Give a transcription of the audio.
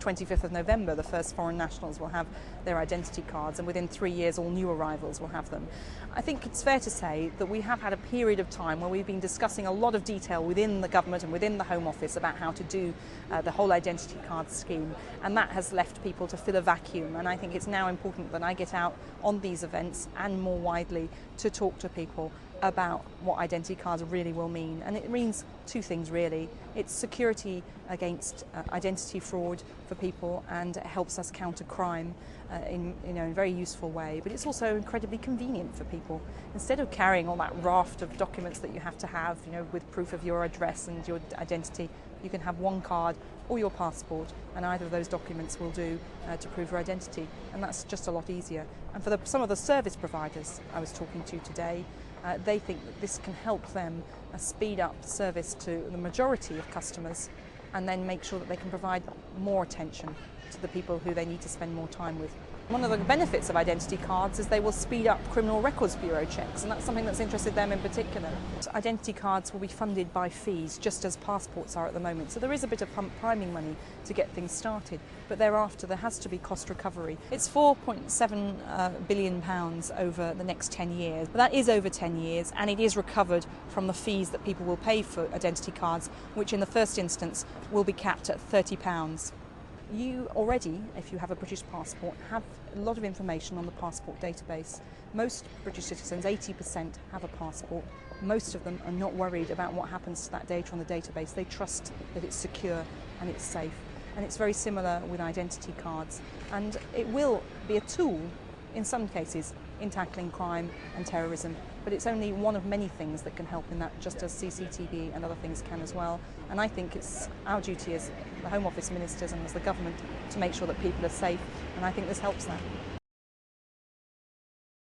25th of November, the first foreign nationals will have their identity cards, and within 3 years all new arrivals will have them. I think it's fair to say that we have had a period of time where we've been discussing a lot of detail within the government and within the Home Office about how to do the whole identity card scheme, and that has left people to fill a vacuum. And I think it's now important that I get out on these events and more widely to talk to people about what identity cards really will mean. And it means two things really. It's security against identity fraud for people, and it helps us counter crime in a very useful way. But it's also incredibly convenient for people. Instead of carrying all that raft of documents that you have to have, with proof of your address and your identity, you can have one card or your passport, and either of those documents will do to prove your identity. And that's just a lot easier. And for some of the service providers I was talking to today, they think that this can help them speed up service to the majority of customers, and then make sure that they can provide more attention to the people who they need to spend more time with. One of the benefits of identity cards is they will speed up criminal records bureau checks, and that's something that's interested them in particular. Identity cards will be funded by fees, just as passports are at the moment, so there is a bit of priming money to get things started, but thereafter there has to be cost recovery. It's £4.7 billion over the next 10 years, but that is over 10 years, and it is recovered from the fees that people will pay for identity cards, which in the first instance will be capped at £30. You already, if you have a British passport, have a lot of information on the passport database. Most British citizens, 80%, have a passport. Most of them are not worried about what happens to that data on the database. They trust that it's secure and it's safe. And it's very similar with identity cards. And it will be a tool, in some cases, in tackling crime and terrorism, but it's only one of many things that can help in that, just as CCTV and other things can as well. And I think it's our duty as the Home Office ministers and as the government to make sure that people are safe, and I think this helps that.